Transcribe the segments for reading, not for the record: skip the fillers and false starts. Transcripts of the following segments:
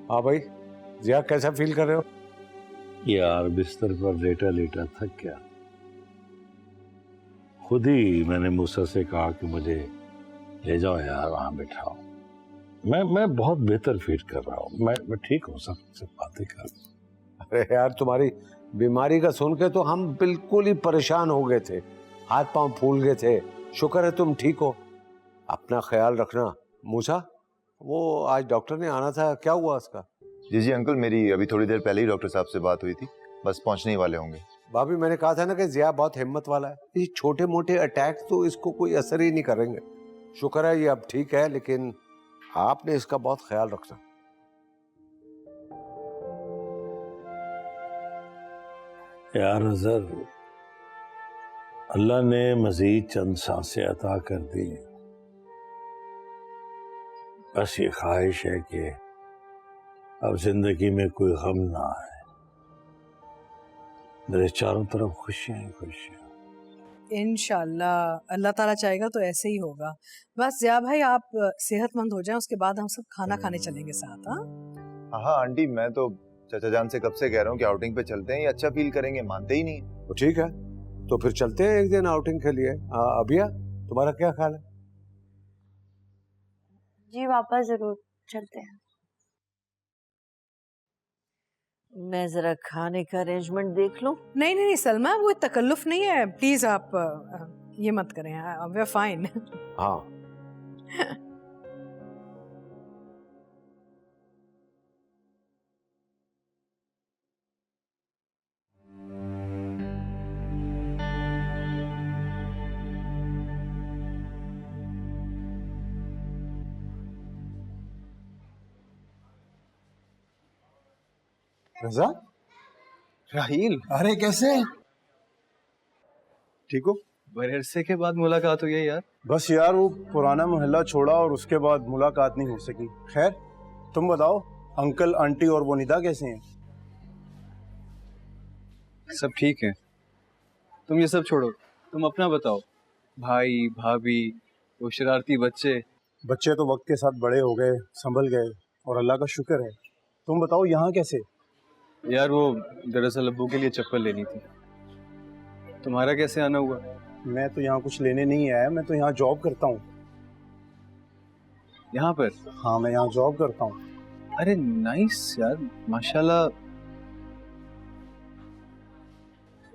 हाँ भाई, जिया कैसा फील कर रहे हो? यार बिस्तर पर लेटा लेटा थक गया। खुद ही मैंने मूसा से कहा कि मुझे ले जाओ यार, वहां बैठाओ। मैं बहुत बेहतर फील कर रहा हूँ। मैं ठीक हूँ, सबसे बातें कर। अरे यार, तुम्हारी बीमारी का सुन के तो हम बिल्कुल ही परेशान हो गए थे, हाथ पांव फूल गए थे। शुक्र है तुम ठीक हो। अपना ख्याल रखना। मूसा, वो आज डॉक्टर ने आना था, क्या हुआ उसका? जी अंकल, मेरी अभी थोड़ी देर पहले ही डॉक्टर साहब से बात हुई थी, बस पहुंचने ही वाले होंगे। भाभी, मैंने कहा था ना कि जिया बहुत हिम्मत वाला है। ये छोटे मोटे अटैक तो इसको कोई असर ही नहीं करेंगे। शुक्र है ये अब ठीक है, लेकिन आपने इसका बहुत ख्याल रखना। यार अजहर, अल्लाह ने मजीद चंद सांसें अता कर दी। बस ये ख्वाहिश है कि अब जिंदगी में कोई गम ना आए, मेरे चारों तरफ खुशियां ही खुशियां। इंशाल्लाह अल्लाह ताला चाहेगा तो ऐसे ही होगा। बस जिया भाई, आप सेहतमंद हो जाएं, उसके बाद हम सब खाना खाने चलेंगे साथ। हाँ हाँ आंटी, मैं तो चाचा जान से कब से कह रहा हूँ कि आउटिंग पे चलते हैं, ये अच्छा फील करेंगे, मानते ही नहीं। तो ठीक है, तो फिर चलते हैं एक दिन आउटिंग के लिए। अभिया, तुम्हारा क्या ख्याल है? जी पापा, जरूर चलते हैं। मैं जरा खाने का अरेंजमेंट देख लूं। नहीं नहीं नहीं सलमा, वो तकल्लुफ नहीं है, प्लीज आप ये मत करें। We are fine. हाँ। रजा, राहील, अरे कैसे? ठीक हो? बड़े अरसे के बाद मुलाकात हुई है यार। बस यार, वो पुराना मोहल्ला छोड़ा और उसके बाद मुलाकात नहीं हो सकी। खैर, तुम बताओ, अंकल आंटी और वो निदा कैसे हैं? सब ठीक है। तुम ये सब छोड़ो, तुम अपना बताओ। भाई भाभी, वो शरारती बच्चे। बच्चे तो वक्त के साथ बड़े हो गए, संभल गए, और अल्लाह का शुक्र है। तुम बताओ, यहाँ कैसे? यार वो दरअसल अब्बू के लिए चप्पल लेनी थी। तुम्हारा कैसे आना हुआ? मैं तो यहाँ कुछ लेने नहीं आया, मैं तो यहाँ जॉब करता हूँ। यहाँ पर? हाँ, मैं यहाँ जॉब करता हूँ। अरे नाइस यार, माशाल्लाह।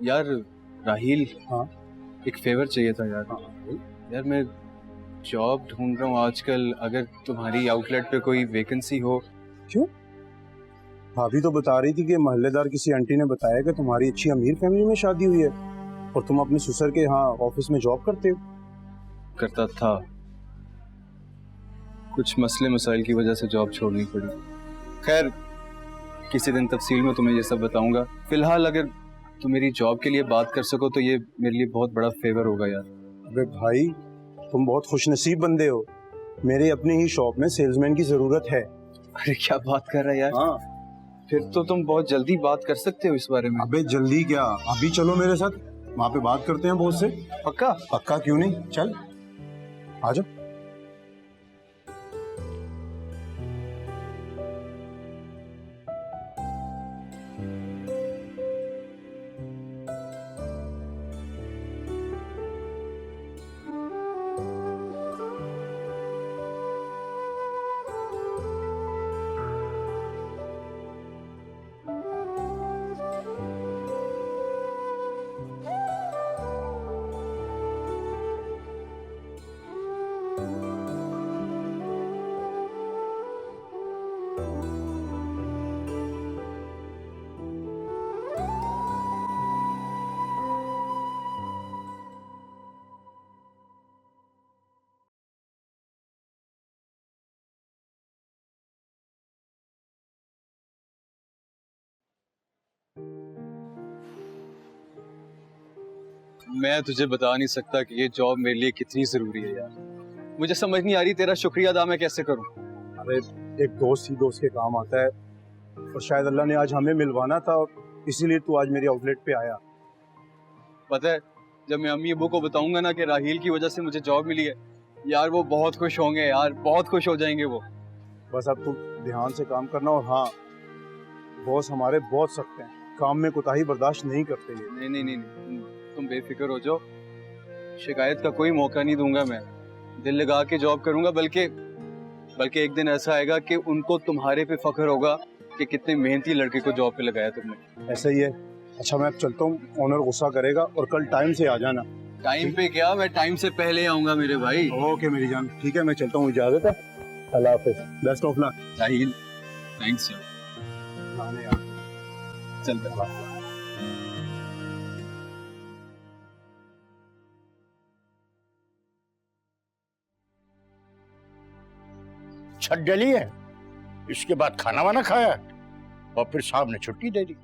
यार राहील, हाँ एक फेवर चाहिए था यार। हाँ। यार मैं जॉब ढूंढ रहा हूँ आजकल, अगर तुम्हारी आउटलेट पे कोई वैकेंसी हो। क्यों? भाभी तो बता रही थी कि मोहल्लेदार किसी आंटी ने बताया कि तुम्हारी अच्छी अमीर फैमिली में शादी हुई है और तुम अपने ससुर के यहाँ ऑफिस में जॉब करते हो। करता था, कुछ मसले मसाइल की वजह से जॉब छोड़नी पड़ी। खैर, किसी दिन तफसील में तुम्हें ये सब बताऊंगा। फिलहाल अगर तुम मेरी जॉब के लिए बात कर सको तो ये मेरे लिए बहुत बड़ा फेवर होगा यार। अबे भाई, तुम बहुत खुशनसीब बंदे हो। मेरे अपनी ही शॉप में सेल्समैन की जरूरत है। अरे क्या बात कर रहा है यार। हाँ, फिर तो तुम बहुत जल्दी बात कर सकते हो इस बारे में। अबे जल्दी क्या, अभी चलो मेरे साथ, वहाँ पे बात करते हैं बॉस से। पक्का? पक्का क्यों नहीं, चल आ जाओ। मैं तुझे बता नहीं सकता कि ये जॉब मेरे लिए कितनी जरूरी है यार। मुझे समझ नहीं आ रही तेरा शुक्रिया अदा मैं कैसे करूं। अरे, एक दोस्त ही दोस्त के काम आता है, और शायद अल्लाह ने आज हमें मिलवाना था, और इसीलिए तू आज मेरी आउटलेट पे आया। पता है, जब मैं अम्मी अब्बू को बताऊंगा ना कि राहील की वजह से मुझे जॉब मिली है, यार वो बहुत खुश होंगे यार, बहुत खुश हो जाएंगे वो। बस अब तुम ध्यान से काम करना। और हाँ, बॉस हमारे बहुत सख्त हैं, काम में कोताही बर्दाश्त नहीं करते ये। नहीं, तुम बेफिक्र हो जाओ, शिकायत का कोई मौका नहीं दूंगा मैं। दिल लगा के जॉब करूंगा, बल्कि एक दिन ऐसा आएगा कि उनको तुम्हारे पे फख्र होगा कि कितने मेहनती लड़के को जॉब पे लगाया तुमने। ऐसा ही है। अच्छा मैं अब चलता हूँ, ऑनर गुस्सा करेगा, और कल टाइम से आ जाना। टाइम पे क्या, मैं टाइम से पहले आऊंगा मेरे भाई। ओके मेरी जान, ठीक है मैं चलता हूँ, इजाजत है। अल्लाह हाफिज, best of luck. Sahil, thanks यार। चल छत डली है, इसके बाद खाना वाना खाया और फिर साहब ने छुट्टी दे दी।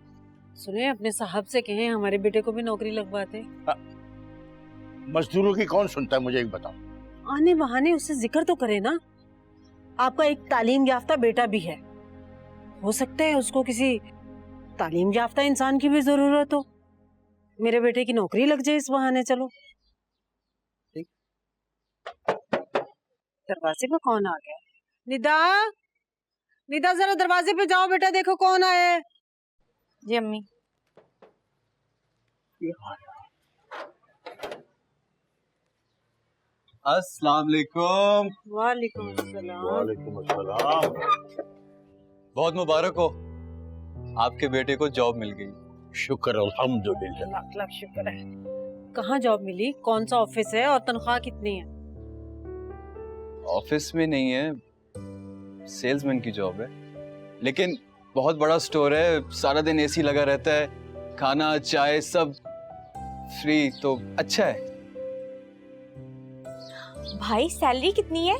सुने, अपने साहब से कहें हमारे बेटे को भी नौकरी लगवाते। मजदूरों की कौन सुनता है, मुझे एक बताओ। आने बहाने उससे जिक्र तो करे ना। आपका एक तालीम याफ्ता बेटा भी है, हो सकता है उसको किसी तालीम याफ्ता इंसान की भी जरूरत हो। मेरे बेटे की नौकरी लग जाए इस बहाने। चलो। दरवाजे पे कौन आ गया? निदा, निदा जरा दरवाजे पे जाओ बेटा, देखो कौन आया है। जी अम्मी। अस्सलाम वालेकुम। वालेकुम अस्सलाम। वालेकुम अस्सलाम। बहुत मुबारक हो, आपके बेटे को जॉब मिल गई। शुक्र अल्हम्दुलिल्लाह। लाख लाख शुक्र है। कहाँ जॉब मिली, कौन सा ऑफिस है और तनख्वाह कितनी है? ऑफिस में नहीं है, सेल्समैन की जॉब है, लेकिन बहुत बड़ा स्टोर है, सारा दिन एसी लगा रहता है, खाना चाय सब फ्री, तो अच्छा है। भाई सैलरी कितनी है?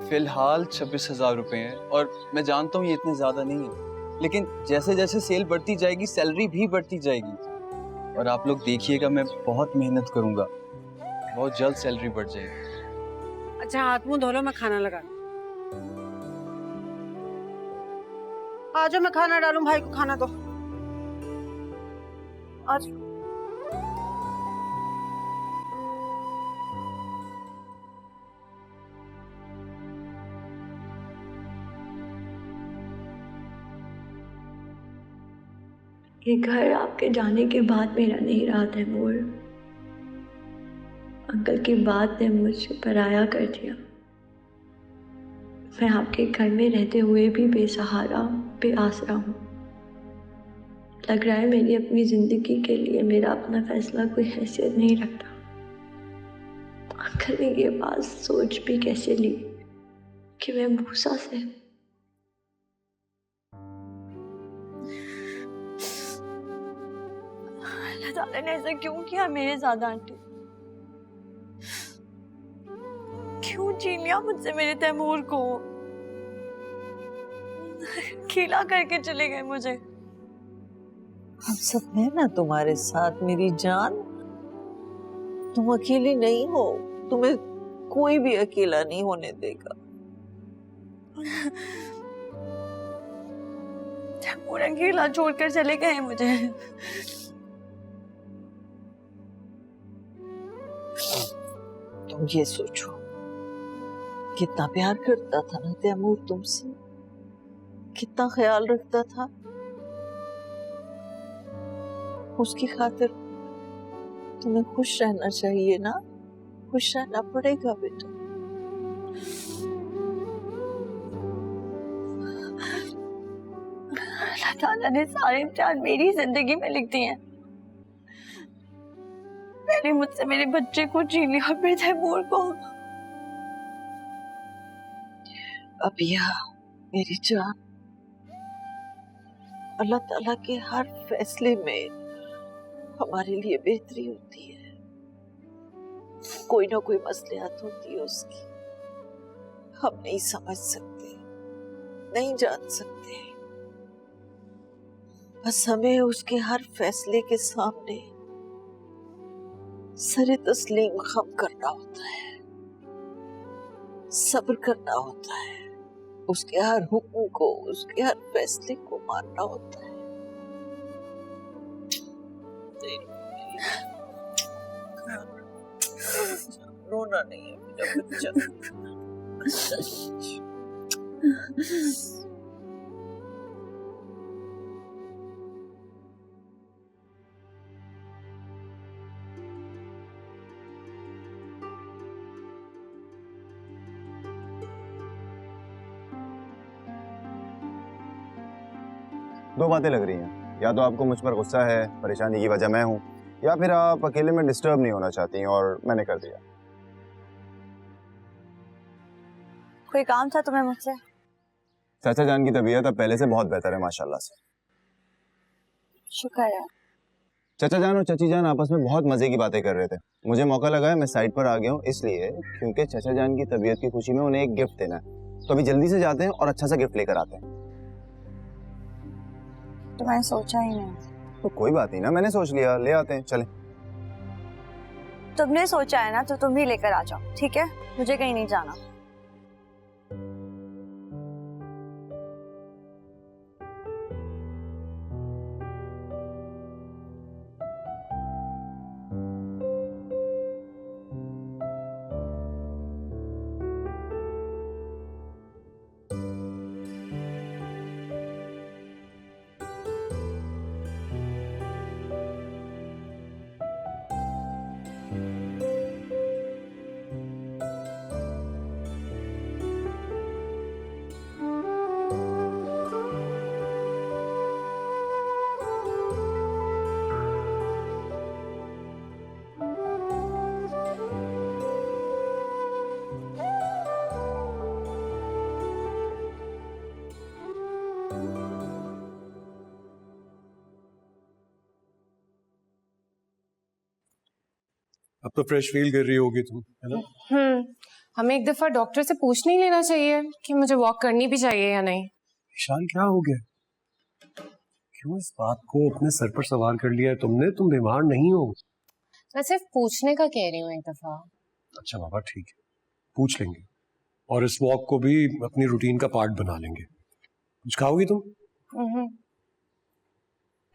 फिलहाल 26,000 रुपए हैं, और मैं जानता हूँ ये इतने ज्यादा नहीं है, लेकिन जैसे जैसे सेल बढ़ती जाएगी सैलरी भी बढ़ती जाएगी। और आप लोग देखिएगा, मैं बहुत मेहनत करूंगा, बहुत जल्द सैलरी बढ़ जाएगी। अच्छा हाथ मुंह धो लो, मैं खाना लगा। आजो मैं खाना डालूं, भाई को खाना दो। आज ये घर आपके जाने के बाद मेरा नहीं रहा तैमूर। अंकल की बात ने मुझे पराया कर दिया। मैं आपके घर में रहते हुए भी बेसहारा, बेआसरा हूँ। लग रहा है मेरी अपनी जिंदगी के लिए मेरा अपना फैसला कोई हैसियत नहीं रखता। अंकल ने ये बात सोच भी कैसे ली कि मैं मूसा से अल्लाह ताला ने ऐसा क्यों किया मेरे साथ आंटी? क्यों छीन लिया मुझसे मेरे तैमूर को? खिला करके चले गए मुझे। हम सब हैं ना तुम्हारे साथ मेरी जान। तुम अकेली नहीं हो, तुम्हें कोई भी अकेला नहीं होने देगा। तैमूर अकेला छोड़कर चले गए मुझे। तुम ये सोचो, कितना प्यार करता था ना तैमूर तुमसे, कितना ख्याल रखता था। उसकी खातिर तुम्हें खुश रहना चाहिए ना, खुश रहना पड़ेगा बेटा। अल्लाह ताला ने सारे इम्तिहान मेरी जिंदगी में लिख दिए हैं। पहले मुझसे मेरे बच्चे को छीन लिया, फिर तैमूर को। अबिया मेरी जान, अल्लाह ताला के हर फैसले में हमारे लिए बेहतरी होती है। कोई ना कोई मसलियत होती है उसकी, हम नहीं समझ सकते, नहीं जान सकते। बस हमें उसके हर फैसले के सामने सरे तस्लीम खम करना होता है, सब्र करना होता है, उसके हर हुक्म को, उसके हर फैसले को मानना होता है। रोना नहीं है मेरा बच्चा। दो बातें लग रही हैं, या तो आपको मुझ पर गुस्सा है, परेशानी की वजह मैं हूँ, या फिर आप अकेले में डिस्टर्ब नहीं होना चाहती हैं और मैंने कर दिया। कोई काम था तुम्हें मुझसे? चाचा जान की तबीयत अब पहले से बहुत बेहतर है माशाल्लाह से। शुक्र है। चाचा जान और चाची जान आपस में बहुत मजे की बातें कर रहे थे। मुझे मौका लगा है, मैं साइड पर आ गया हूँ इसलिए क्योंकि चाचा जान की तबीयत की खुशी में उन्हें एक गिफ्ट देना है। तो अभी जल्दी से जाते हैं और अच्छा सा गिफ्ट लेकर आते हैं। तो मैंने सोचा ही नहीं। तो कोई बात नहीं ना, मैंने सोच लिया, ले आते हैं, चलें। तुमने सोचा है ना तो तुम ही लेकर आ जाओ, ठीक है? मुझे कहीं नहीं जाना। अब तो फ्रेश फील कर रही होगी तुम, है ना? हमें एक दफा डॉक्टर से पूछ नहीं लेना चाहिए कि मुझे वॉक करनी भी चाहिए या नहीं? ईशान क्या हो गया? क्यों इस बात को अपने सर पर सवार कर लिया है तुमने? तुम बीमार नहीं हो। मैं सिर्फ पूछने का कह रही हूँ एक दफा। अच्छा बाबा ठीक है, पूछ लेंगे और इस वॉक को भी अपनी रूटीन का पार्ट बना लेंगे। कुछ खाओगी तुम?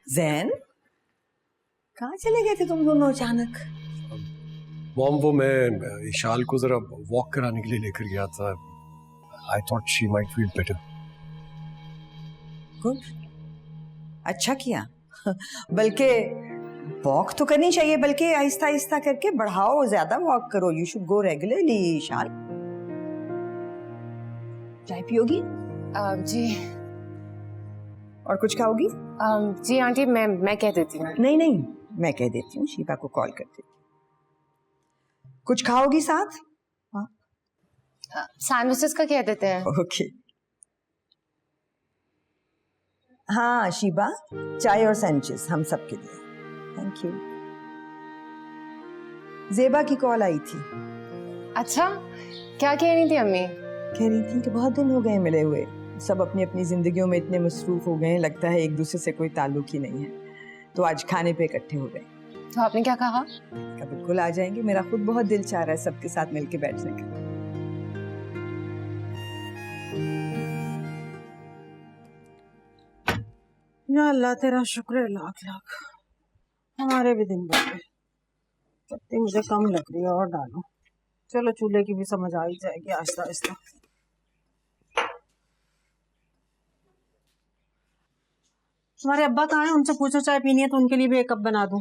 जैन, कहाँ चले गए थे तुम दोनों अचानक? मॉम, वो मैं इशाल को जरा वॉक कराने के लिए लेकर गया था। I thought she might feel better. Good, अच्छा किया। बल्कि वॉक तो करनी चाहिए, बल्कि आहिस्ता आहिस्ता करके बढ़ाओ, ज्यादा वॉक करो। You should go regularly. Ishal, चाय पियोगी? जी। और कुछ खाओगी? जी आंटी, मैं कह देती हूँ। नहीं नहीं, मैं कह देती हूँ, शीबा को कॉल कर देती हूँ। कुछ खाओगी साथ? सैंडविचेस का कह देते हैं। ओके। हाँ शीबा, चाय और सैंडविचेस हम सबके लिए। Thank you. जेबा की कॉल आई थी। अच्छा, क्या कह रही थी अम्मी? कह रही थी कि बहुत दिन हो गए मिले हुए, सब अपनी अपनी जिंदगियों में इतने मसरूफ हो गए, लगता है एक दूसरे से कोई ताल्लुक ही नहीं है। तो आज खाने पे इकट्ठे हो गए। तो आपने क्या कहा? बिल्कुल आ जाएंगे, मेरा खुद बहुत दिल चाह रहा है सबके साथ मिलके बैठने का। या अल्लाह तेरा शुक्र है लाख लाख, हमारे भी दिन भर गए। पत्ती मुझे कम लग रही है, और डालो। चलो चूल्हे की भी समझ आ ही जाएगी आहिस्ता आहिस्ता। तुम्हारे अब्बा कहाँ हैं? उनसे पूछो चाय पीनी है तो उनके लिए भी एक कप बना दूं।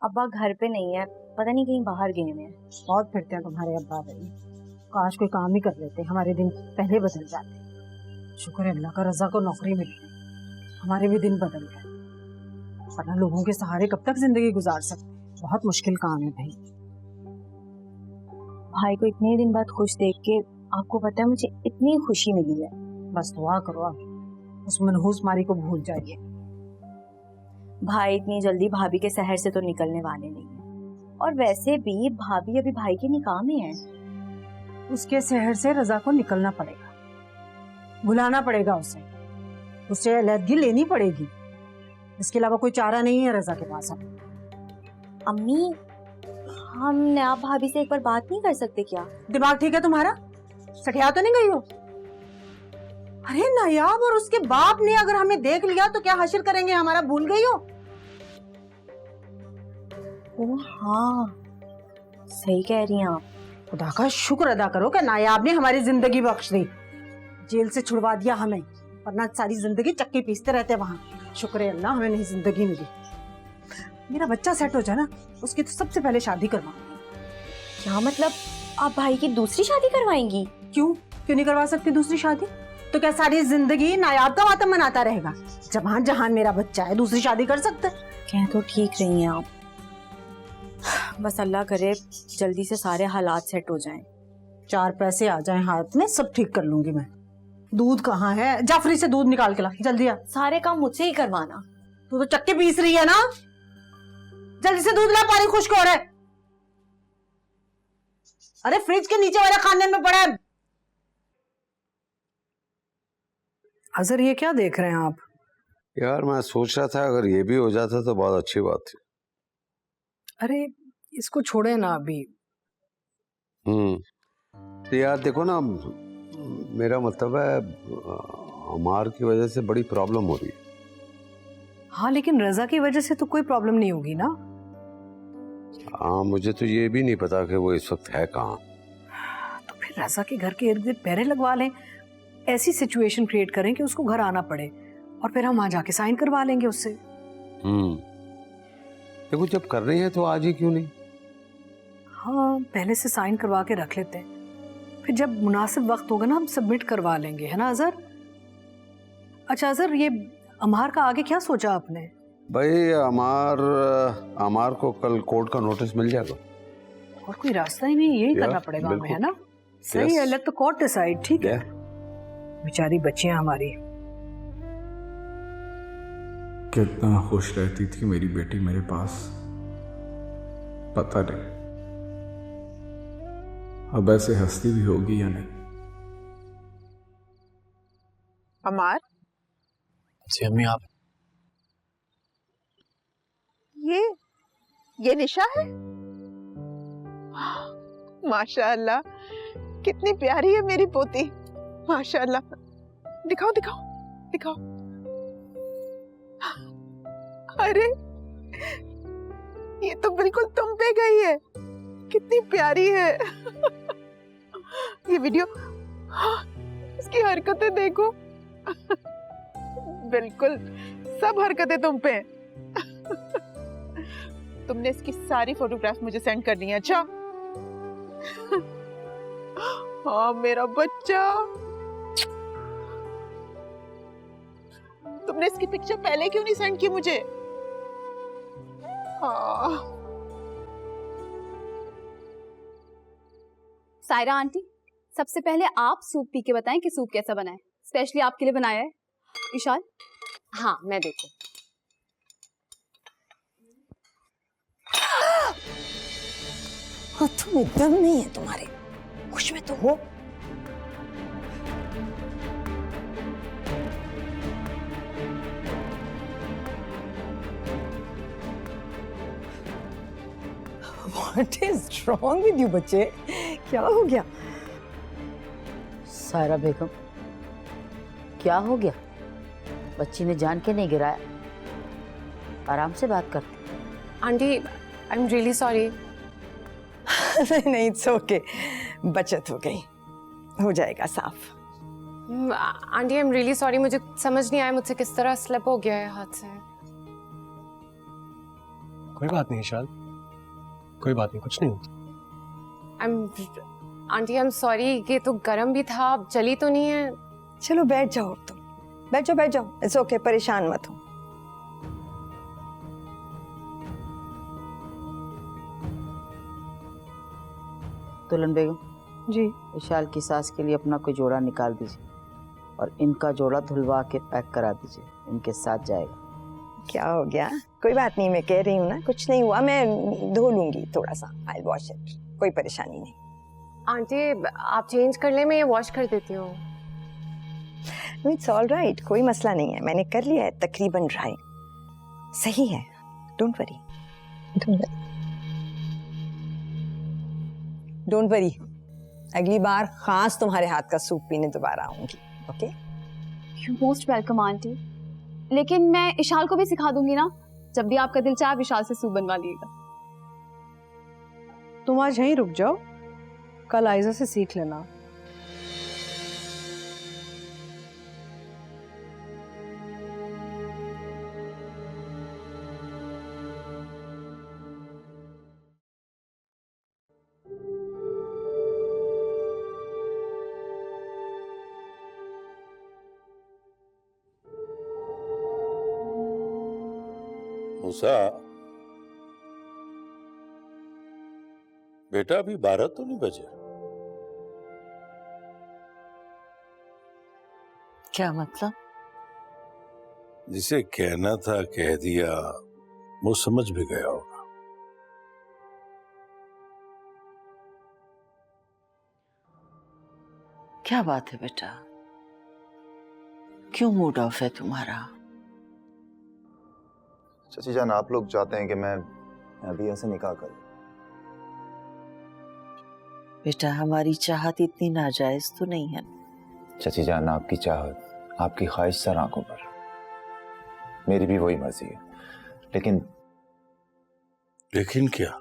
अब्बा घर पे नहीं है, पता नहीं कहीं बाहर गए हैं। बहुत फिरते हैं तुम्हारे अब्बा भाई, काश कोई काम ही कर लेते, हमारे दिन पहले बदल जाते। शुक्र है अल्लाह का, रजा को नौकरी मिल गई, हमारे भी दिन बदल गए। वरना लोगों के सहारे कब तक जिंदगी गुजार सकते? बहुत मुश्किल काम है भाई। भाई को इतने दिन बाद खुश देख के आपको पता है मुझे इतनी खुशी मिली है। बस दुआ करो आप उस मनहूस मारी को भूल जाइए। भाई इतनी जल्दी भाभी के शहर से तो निकलने वाले नहीं है, और वैसे भी भाभी अभी भाई के निकाह में है। उसके शहर से रजा को निकलना पड़ेगा, बुलाना पड़ेगा उसे, उससे अलहदगी लेनी पड़ेगी। इसके अलावा कोई चारा नहीं है रजा के पास। अम्मी, हम नया भाभी से एक बार बात नहीं कर सकते क्या? दिमाग ठीक है तुम्हारा? सठिया तो नहीं गई हो? अरे नायाब और उसके बाप ने अगर हमें देख लिया तो क्या हासिल करेंगे हमारा, भूल गई हो? ओह हाँ, सही कह रही हैं आप, खुदा का शुक्र अदा करो कि नायाब ने हमारी जिंदगी बख्श दी, जेल से छुड़वा दिया हमें, वरना सारी जिंदगी चक्की पीसते रहते वहां। शुक्र है अल्लाह हमें नई जिंदगी मिली। मेरा बच्चा सेट हो जाए ना, उसकी तो सबसे पहले शादी करवाऊंगी। क्या मतलब, आप भाई की दूसरी शादी करवाएंगी? क्यों नहीं करवा सकती दूसरी शादी? तो क्या सारी जिंदगी नायाब का मातम मनाता रहेगा? जहां जहां मेरा बच्चा है, दूसरी शादी कर सकता है। कह तो ठीक रही हैं आप, बस अल्लाह करे जल्दी से सारे हालात सेट हो जाएं। 4 पैसे आ जाएं हाथ में, सब ठीक कर लूंगी मैं। दूध कहाँ है? जाफरी से दूध निकाल के ला, जल्दी आ। सारे काम मुझसे ही करवाना। तू तो चक्के पीस रही है ना, जल्दी से दूध ला, पानी खुश्क हो रहा है। अरे फ्रिज के नीचे वाले खाने में पड़ा है। अजहर ये क्या देख रहे हैं आप? यार मैं सोच रहा था अगर ये भी हो जाता तो बहुत अच्छी बात थी। अरे इसको छोड़े ना अभी। तो यार देखो ना, मेरा मतलब है अमार की वजह से बड़ी प्रॉब्लम हो रही है। हाँ लेकिन रजा की वजह से तो कोई प्रॉब्लम नहीं होगी ना। हाँ मुझे तो ये भी नहीं पता कि वो इस वक्त है कहाँ। तो फिर रजा के घर के इर्द गिर्द पहरे लगवा लें, ऐसी सिचुएशन क्रिएट करें कि उसको घर आना पड़े, और फिर हम वहां जाके साइन करवा लेंगे उससे। देखो जब कर रही है तो आज ही क्यों नहीं? हाँ पहले से साइन करवा के रख लेते हैं, फिर जब मुनासिब वक्त होगा ना हम सबमिट करवा लेंगे, है ना अजहर? अच्छा अजहर, ये अमार का आगे क्या सोचा आपने? भाई अमार को कल कोर्ट का नोटिस मिल जाएगा। और कोई रास्ता ही नहीं, यही करना पड़ेगा हमें, है ना? सही है, लेट द कोर्ट डिसाइड। ठीक है, बेचारी बच्चियां हमारी। कितना खुश रहती थी मेरी बेटी मेरे पास, पता नहीं अब ऐसे हंसती भी होगी या नहीं। अमार जी अम्मी, आप ये निशा है? माशाअल्लाह, कितनी प्यारी है मेरी पोती, माशाअल्लाह। दिखाओ दिखाओ दिखाओ। अरे ये तो बिल्कुल तुम पे गई है, कितनी प्यारी है। ये वीडियो, इसकी हरकतें देखो, बिल्कुल सब हरकतें तुम पे हैं। तुमने इसकी सारी फोटोग्राफ मुझे सेंड करनी है। अच्छा हाँ मेरा बच्चा, तुमने इसकी पिक्चर पहले क्यों नहीं सेंड की मुझे? सायरा आंटी, सबसे पहले आप सूप पी के बताएं कि सूप कैसा बना है। स्पेशली आपके लिए बनाया है। इशाल? हाँ मैं देखूं। हाथों में दम नहीं है तुम्हारे, होश में तो हो। What is wrong with you बच्चे? क्या हो गया? सायरा बेगम, क्या हो गया? बच्ची ने जान के नहीं गिराया, आराम से बात करते। Aunty I am really sorry. नहीं इट्स ओके, बचत हो गई, हो जाएगा साफ। Aunty I am really sorry, मुझे समझ नहीं आया मुझसे किस तरह स्लिप हो गया है हाथ से। कोई बात नहीं इशाल, कोई बात नहीं, कुछ नहीं होता। आंटी आई एम सॉरी, ये तो गर्म भी था, अब जली तो नहीं है। चलो बैठ जाओ तुम, बैठ जाओ, इट्स ओके, परेशान मत हो। दुल्हन बेगम जी, इशाल की सास के लिए अपना कोई जोड़ा निकाल दीजिए और इनका जोड़ा धुलवा के पैक करा दीजिए, इनके साथ जाएगा। क्या हो गया? कोई बात नहीं, मैं कह रही हूँ ना, कुछ नहीं हुआ, मैं धो लूंगी थोड़ा सा, आई वॉश इट, कोई परेशानी नहीं। आंटी आप चेंज कर ले, मैं ये वॉश कर देती हूँ। इट्स ऑल राइट, कोई मसला नहीं है, मैंने कर लिया है तकरीबन ड्राई, सही है, डोंट वरी, डोंट वरी। अगली बार खास तुम्हारे हाथ का सूप पीने दोबारा आऊंगी, okay? You most welcome aunty, लेकिन मैं इशाल को भी सिखा दूंगी ना, जब भी आपका दिल चाहे आप इशाल से सूप बनवा लीजिएगा। तुम आज यहीं रुक जाओ, कल आयजा से सीख लेना। मूसा, बेटा अभी 12 तो नहीं बजे? क्या मतलब? जिसे कहना था कह दिया, वो समझ भी गया होगा। क्या बात है बेटा, क्यों मूड ऑफ है तुम्हारा? चाची जान, आप लोग चाहते हैं कि मैं अभी ऐसे निकाह करूं? बेटा, हमारी चाहत इतनी नाजायज तो नहीं है। चाची जान, आपकी चाहत, आपकी ख्वाहिश सर आंखों पर, मेरी भी वही मर्जी है, लेकिन क्या?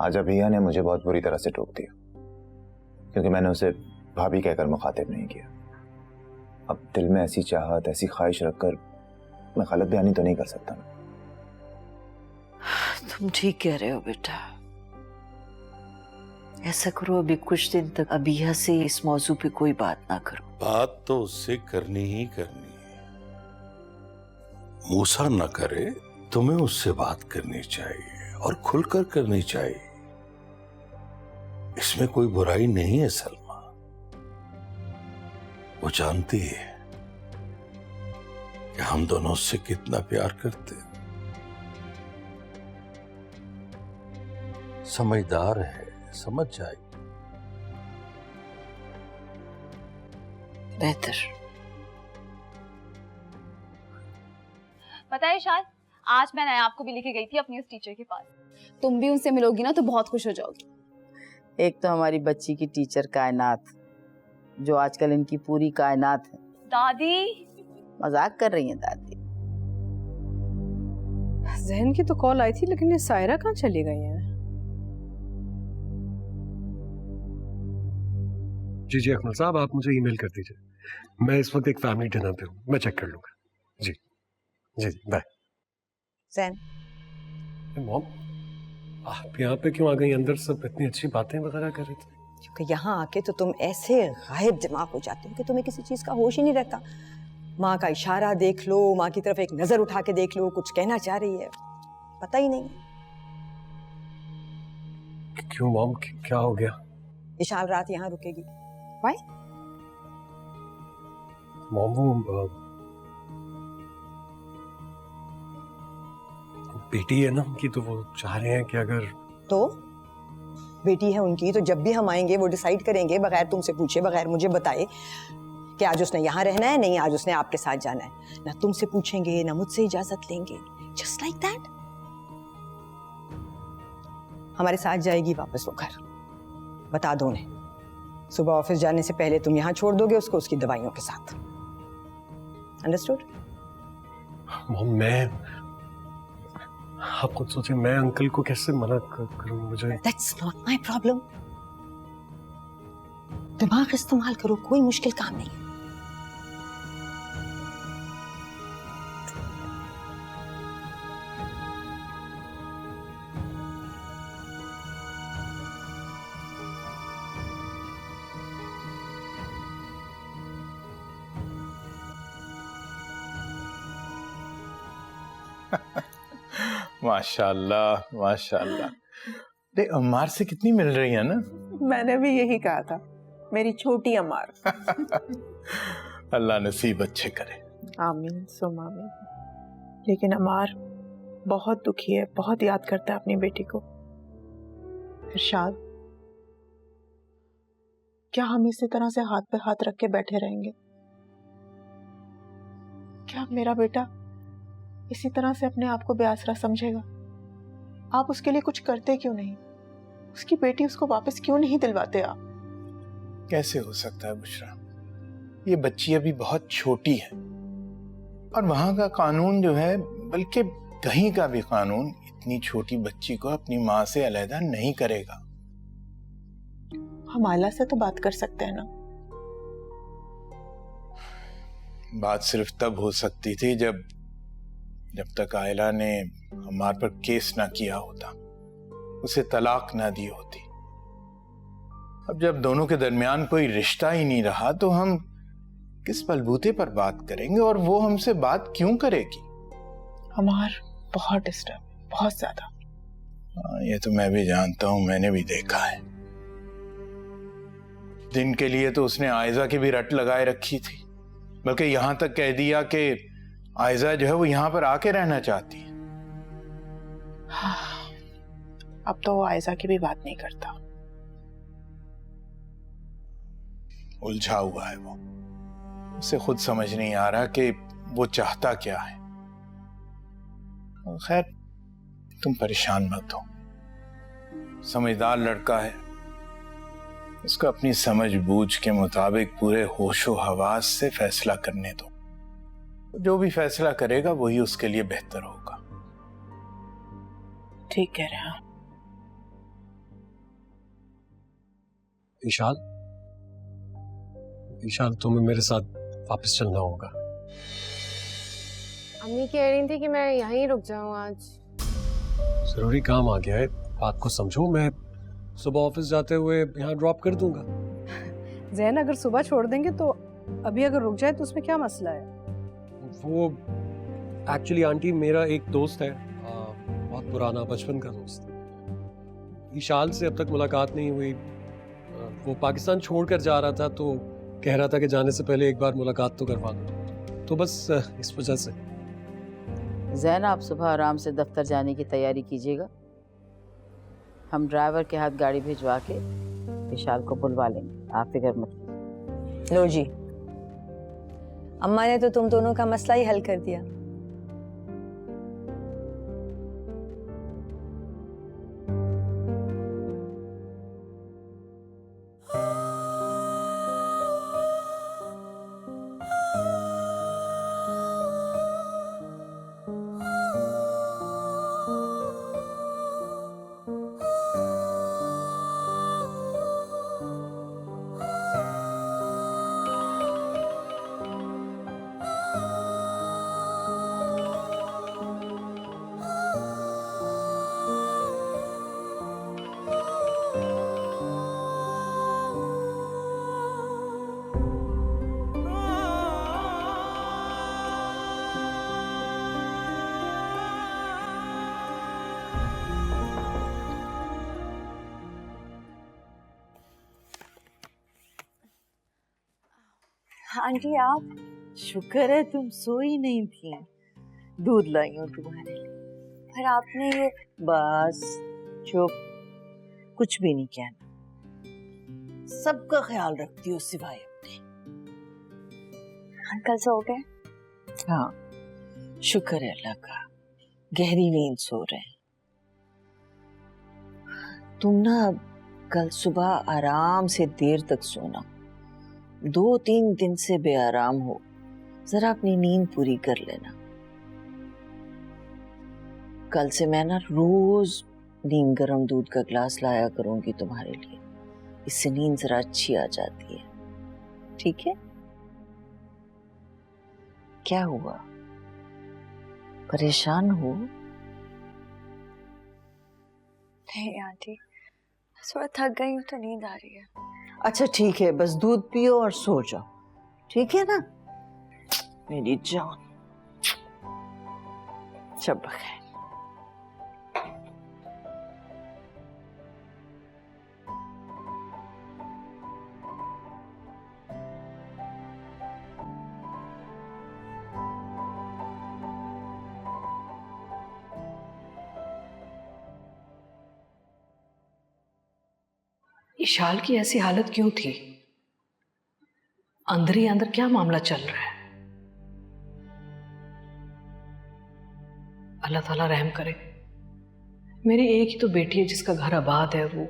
आज भैया ने मुझे बहुत बुरी तरह से टोक दिया, क्योंकि मैंने उसे भाभी कहकर मुखातिब नहीं किया। अब दिल में ऐसी चाहत, ऐसी ख्वाहिश रखकर मैं गलत बयानी तो नहीं कर सकता। तुम ठीक कह रहे हो बेटा। ऐसा करो, अभी कुछ दिन तक अबिया से इस मौजू पे कोई बात ना करो। बात तो उससे करनी ही करनी है। मूसा न करे, तुम्हें उससे बात करनी चाहिए और खुलकर करनी चाहिए। इसमें कोई बुराई नहीं है सलमा। वो जानती है कि हम दोनों उससे कितना प्यार करते हैं। समझदार है, समझ जाएगी। बेहतर। पता है शायद, आज मैं आपको भी लेके गई थी अपनी उस टीचर के पास। तुम भी उनसे मिलोगी ना तो बहुत खुश हो जाओगी। एक तो हमारी बच्ची की टीचर कायनात, जो आजकल इनकी पूरी कायनात है। दादी मजाक कर रही हैं दादी। जहन की तो कॉल आई थी, लेकिन ये सायरा कहाँ चली गई हैं? जी जी अकमल साहब, आप मुझे ईमेल कर दीजिए। मैं इस वक्त एक फैमिली डिनर पे हूँ, मैं चेक कर लूंगा। जी जी जी, बाय। जैन, मॉम, आप यहाँ पे क्यों आ गई? अंदर सब इतनी अच्छी बातें वगैरह कर रहे थे। क्योंकि यहाँ आके तो तुम ऐसे गायब दिमाग हो जाते हो कि तुम्हें किसी चीज का होश ही नहीं रहता। माँ का इशारा देख लो, माँ की तरफ एक नजर उठा के देख लो, कुछ कहना चाह रही है, पता ही नहीं। क्यों मॉम, क्या हो गया? इशाल रात यहाँ रुकेगी। वाई? मॉम, वो बेटी है ना उनकी, तो वो चाह रहे हैं कि अगर तो बेटी है उनकी, तो जब भी हम आएंगे वो डिसाइड करेंगे बगैर तुमसे पूछे, बगैर मुझे बताए कि आज उसने यहाँ रहना है, नहीं आज उसने आपके साथ जाना है। ना तुमसे पूछेंगे, ना मुझसे इजाजत लेंगे, जस्ट लाइक दैट। हमारे साथ जाएगी वापस वो घर, बता दो उन्हें। सुबह ऑफिस जाने से पहले तुम यहाँ छोड़ दोगे उसको उसकी दवाइयों के साथ। अंडरस्टूड? मॉम, मैं, आप खुद सोचिए, मैं अंकल को कैसे मना करूं? मुझे That's not my problem. दिमाग इस्तेमाल करो, कोई मुश्किल काम नहीं है। माशाल्लाह माशाल्लाह। देख, अम्मार से कितनी मिल रही है ना? मैंने भी यही कहा था, मेरी छोटी अमार। अल्लाह नसीब अच्छे करे। आमीन सुम आमीन। लेकिन अमार बहुत दुखी है, बहुत याद करता है अपनी बेटी को। इरशाद, क्या हम इसी तरह से हाथ पे हाथ रख के बैठे रहेंगे? क्या मेरा बेटा इसी तरह से अपने आप को बेआसरा समझेगा? आप उसके लिए कुछ करते क्यों नहीं? उसकी बेटी उसको वापस क्यों नहीं दिलवाते आप? कैसे हो सकता है बुशरा? ये बच्ची अभी बहुत छोटी है और वहां का कानून जो है, बल्कि कहीं का भी कानून इतनी छोटी बच्ची को अपनी माँ से अलग नहीं करेगा। हम आयला से तो बात कर सकते हैं ना। बात सिर्फ तब हो सकती थी जब तक आयला ने हमारे पर केस ना किया होता, उसे तलाक ना दी होती। अब जब दोनों के दरमियान कोई रिश्ता ही नहीं रहा तो हम किस बलबूते पर बात करेंगे, और वो हमसे बात क्यों करेगी? हमार बहुत डिस्टर्ब, बहुत ज्यादा। ये तो मैं भी जानता हूं, मैंने भी देखा है। दिन के लिए तो उसने आयजा की भी रट लगाए रखी थी, बल्कि यहां तक कह दिया कि आयजा जो है वो यहां पर आके रहना चाहती है। अब तो वो आयजा की भी बात नहीं करता। उलझा हुआ है वो, उसे खुद समझ नहीं आ रहा कि वो चाहता क्या है। खैर तुम परेशान मत हो, समझदार लड़का है, उसको अपनी समझ बूझ के मुताबिक पूरे होशो हवास से फैसला करने दो। जो भी फैसला करेगा वही उसके लिए बेहतर होगा। ठीक कह रहे हैं। ईशान तुम्हें मेरे साथ वापस चलना होगा। अम्मी कह रही थी कि मैं यहीं रुक जाऊं आज। जरूरी काम आ गया है, बात को समझो। मैं सुबह ऑफिस जाते हुए यहाँ ड्रॉप कर दूंगा। जैन, अगर सुबह छोड़ देंगे तो अभी अगर रुक जाए तो उसमें क्या मसला है? वो एक्चुअली आंटी मेरा एक दोस्त है, बहुत पुराना बचपन का दोस्त। ईशान से अब तक मुलाकात नहीं हुई। वो पाकिस्तान छोड़कर जा रहा था तो कह रहा था कि जाने से पहले एक बार मुलाकात तो करवा दो, तो बस इस वजह से। जैन, आप सुबह आराम से दफ्तर जाने की तैयारी कीजिएगा। हम ड्राइवर के हाथ गाड़ी भिजवा के विशाल को बुलवा लेंगे, आप फिक्र मत कीजिए। लो जी, अम्मा ने तो तुम दोनों का मसला ही हल कर दिया। आंटी आप, शुक्र है तुम सोई नहीं थी। दूध लाई हूँ तुम्हारे लिए। पर आपने ये बस चुप, कुछ भी नहीं कहना। सबका ख्याल रखती हो सिवाय अपने। अंकल सो गए? हाँ, शुक्र है अल्लाह का, गहरी नींद सो रहे हैं। तुम ना कल सुबह आराम से देर तक सोना। 2-3 दिन से बेआराम हो, जरा अपनी नींद पूरी कर लेना। कल से मैं ना रोज नीम गर्म दूध का ग्लास लाया करूंगी तुम्हारे लिए, इससे नींद जरा अच्छी आ जाती है। ठीक है? क्या हुआ, परेशान हो? नहीं आंटी, थोड़ा थक गई हूँ तो नींद आ रही है। अच्छा ठीक है, बस दूध पियो और सो जाओ, ठीक है ना मेरी जान? शब बखैर। इशाल की ऐसी हालत क्यों थी? अंदर ही अंदर क्या मामला चल रहा है? अल्लाह ताला रहम करे। मेरी एक ही तो बेटी है जिसका घर आबाद है, वो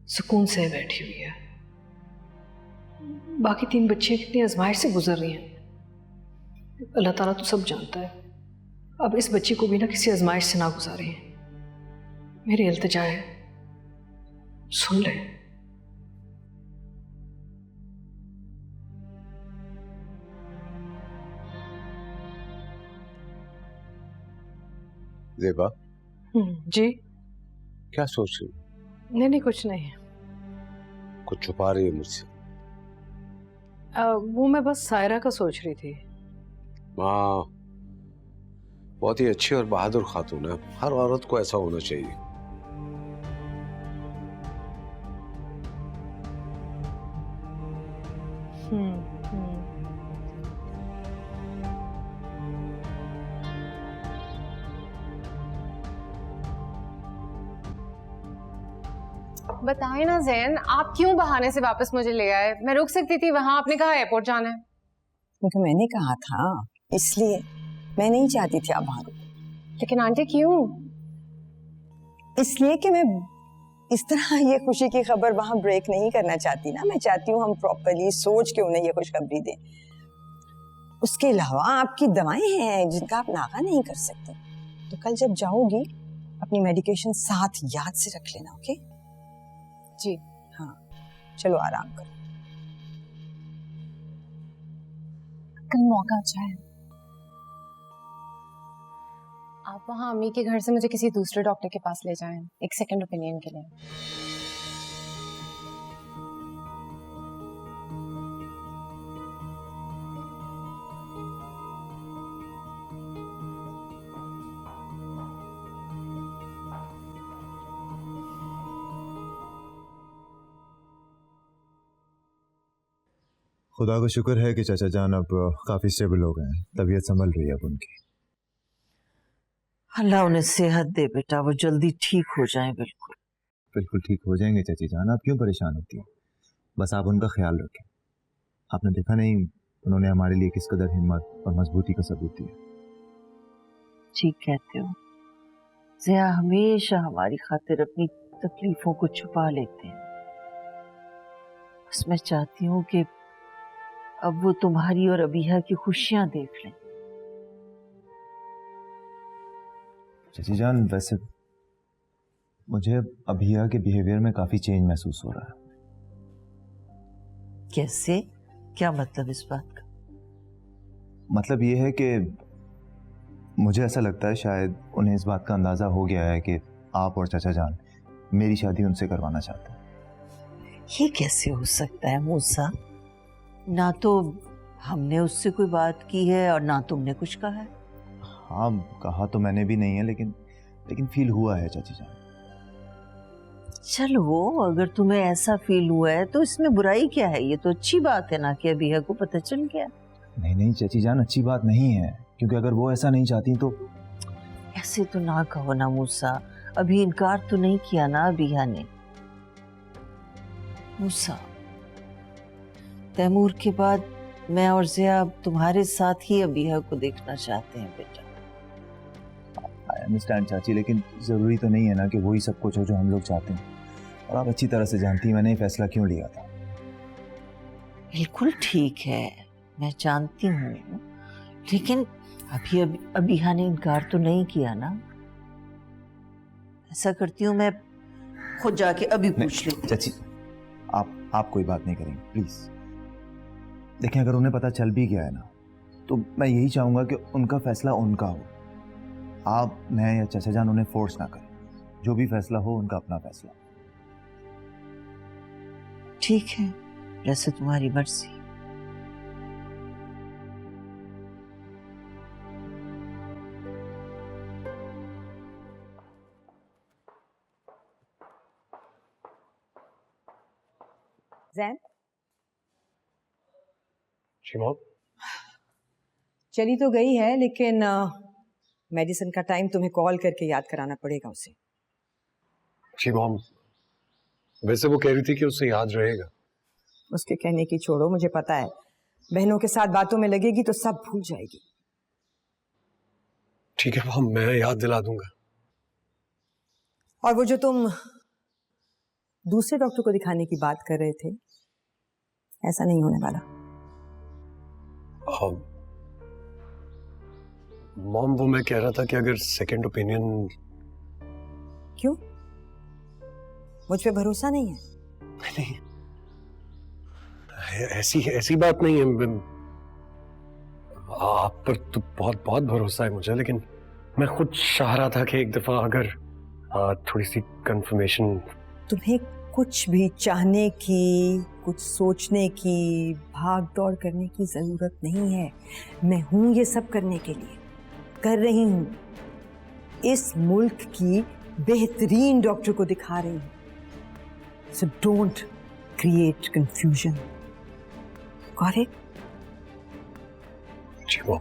सुकून से बैठी हुई है। बाकी 3 बच्चियां कितनी आजमाइश से गुजर रही हैं। अल्लाह ताला तो सब जानता है। अब इस बच्ची को भी ना किसी आजमाइश से ना गुजारे हैं। मेरी इल्तिजा है, सुन ले। ज़ेबा, जी? क्या सोच रही? नहीं नहीं, कुछ नहीं। कुछ छुपा रही है मुझसे? वो मैं बस सायरा का सोच रही थी। माँ बहुत ही अच्छी और बहादुर खातून है, हर औरत को ऐसा होना चाहिए। बताए ना जैन, आप क्यों बहाने से वापस मुझे ले आए? मैं रुक सकती थी वहां, आपने कहा एयरपोर्ट जाना है। क्योंकि मैंने कहा था, इसलिए मैं नहीं चाहती थी आप वहां रुको। लेकिन आंटी क्यों? इसलिए कि मैं इस तरह ये खुशी की खबर वहां ब्रेक नहीं करना चाहती ना। मैं चाहती हूँ हम प्रॉपरली सोच के उन्हें ये खुशखबरी दें। उसके अलावा आपकी दवाएं हैं जिनका आप नागा नहीं कर सकते। तो कल जब जाओगी अपनी मेडिकेशन साथ याद से रख लेना, ओके? जी हाँ, चलो आराम करो। कल मौका अच्छा है। आप वहां अम्मी के घर से मुझे किसी दूसरे डॉक्टर के पास ले जाएं, एक सेकंड ओपिनियन के लिए। खुदा का शुक्र है कि चाचा जान अब काफी स्टेबल हो गए हैं, तबीयत संभल रही है अब उनकी। अल्लाह उन्हें सेहत दे बेटा, वो जल्दी ठीक हो जाएं। बिल्कुल बिल्कुल ठीक हो जाएंगे चाची जान, आप क्यों परेशान होती हैं? बस आप उनका ख्याल रखें। आपने देखा नहीं उन्होंने हमारे लिए किस कदर हिम्मत और मजबूती का सबूत दिया। ठीक कहते हो, ज़िया हमेशा हमारी खातिर अपनी तकलीफों को छुपा लेते हैं। बस मैं चाहती हूँ कि अब वो तुम्हारी और अबीहा की खुशियां देख लें। चाची जान, वैसे मुझे अबीहा के बिहेवियर में काफी चेंज महसूस हो रहा है। कैसे? क्या मतलब इस बात का? मतलब ये है कि मुझे ऐसा लगता है शायद उन्हें इस बात का अंदाजा हो गया है कि आप और चाचा जान मेरी शादी उनसे करवाना चाहते हैं। ये कैसे हो सकता है मूसा? ना तो हमने उससे कोई बात की है और ना तुमने कुछ कहा है। हाँ, कहा तो मैंने भी नहीं है, लेकिन फील हुआ है चाची जान। चलो, अगर तुम्हें ऐसा फील हुआ है तो इसमें बुराई क्या है? ये तो अच्छी बात है ना कि अबीहा को पता चल गया। नहीं चाची जान, अच्छी बात नहीं है, क्योंकि अगर वो ऐसा नहीं चाहती तो। ऐसे तो ना कहो ना मूसा, अभी इनकार तो नहीं किया ना अबीहा ने। मूसा, तैमूर के बाद मैं और ज़िया अब तुम्हारे साथ ही अबीहा को देखना चाहते हैं बेटा। आई अंडरस्टैंड चाची, लेकिन जरूरी तो नहीं है ना कि वही सब कुछ हो जो हम लोग चाहते हैं। और आप अच्छी तरह से जानती हैं मैंने ये फैसला क्यों लिया था। बिल्कुल ठीक है, मैं जानती हूँ, लेकिन अबीहा ने इनकार तो नहीं किया ना। ऐसा करती हूँ मैं खुद जाके अभी पूछ लेती। चाची, आप कोई बात नहीं करेंगे प्लीज। देखें, अगर उन्हें पता चल भी गया है ना, तो मैं यही चाहूंगा कि उनका फैसला उनका हो। आप, मैं या चाचा जान उन्हें फोर्स ना करें। जो भी फैसला हो उनका अपना फैसला। ठीक है, जैसे तुम्हारी मर्जी। जैन, चली तो गई है, लेकिन मेडिसिन का टाइम तुम्हें कॉल करके याद कराना पड़ेगा उसे। जी मॉम, वैसे वो कह रही थी कि उससे याद रहेगा। उसके कहने की छोड़ो, मुझे पता है बहनों के साथ बातों में लगेगी तो सब भूल जाएगी। ठीक है मॉम, मैं याद दिला दूंगा। और वो जो तुम दूसरे डॉक्टर को दिखाने की बात कर रहे थे, ऐसा नहीं होने वाला। मॉम, वो मैं कह रहा था कि अगर सेकंड ओपिनियन। क्यों? मुझ पे भरोसा नहीं है? नहीं, ऐसी ऐसी बात नहीं है। आप पर तो बहुत बहुत भरोसा है मुझे, लेकिन मैं खुद चाह रहा था कि एक दफा अगर थोड़ी सी कंफर्मेशन। तुम्हें कुछ भी चाहने की, कुछ सोचने की, भाग दौड़ करने की जरूरत नहीं है। मैं हूं ये सब करने के लिए, कर रही हूं। इस मुल्क की बेहतरीन डॉक्टर को दिखा रही हूं। So don't create confusion. Got it? जी वो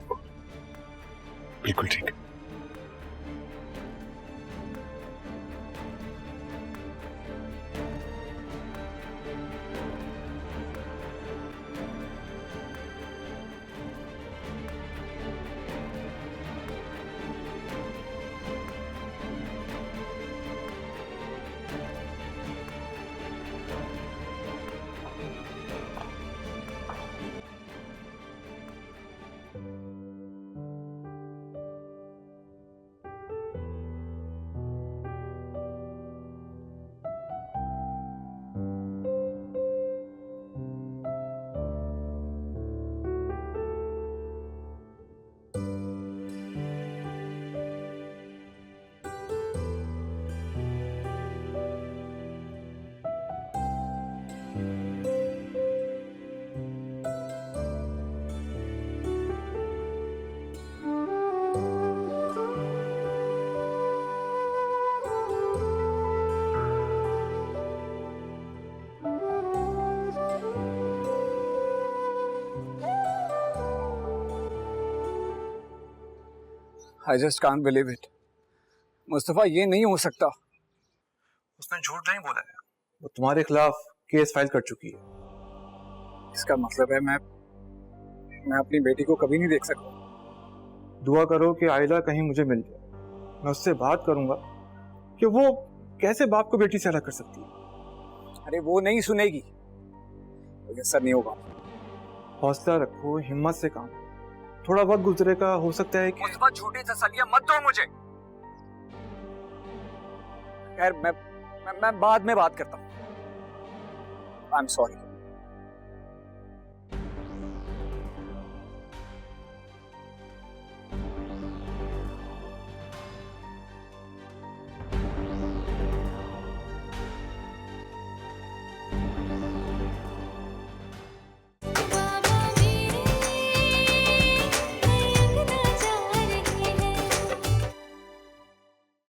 बिल्कुल ठीक। I just can't believe it. Mustafa, ये नहीं हो सकता। उसने झूठ नहीं बोला है, वो तुम्हारे खिलाफ केस फाइल कर चुकी है। इसका मतलब है मैं अपनी बेटी को कभी नहीं देख सकता। दुआ करो कि आयला कहीं मुझे मिल जाए। मैं उससे बात करूंगा कि वो कैसे बाप को बेटी से अलग कर सकती है। अरे वो नहीं सुनेगी, तो असर नहीं होगा। हौसला रखो, हिम्मत से काम। थोड़ा वक्त गुजरेगा, हो सकता है कि मुस्तफा, झूठी तसल्लियां मत दो मुझे। खैर, मैं बाद में बात करता हूँ। I am sorry.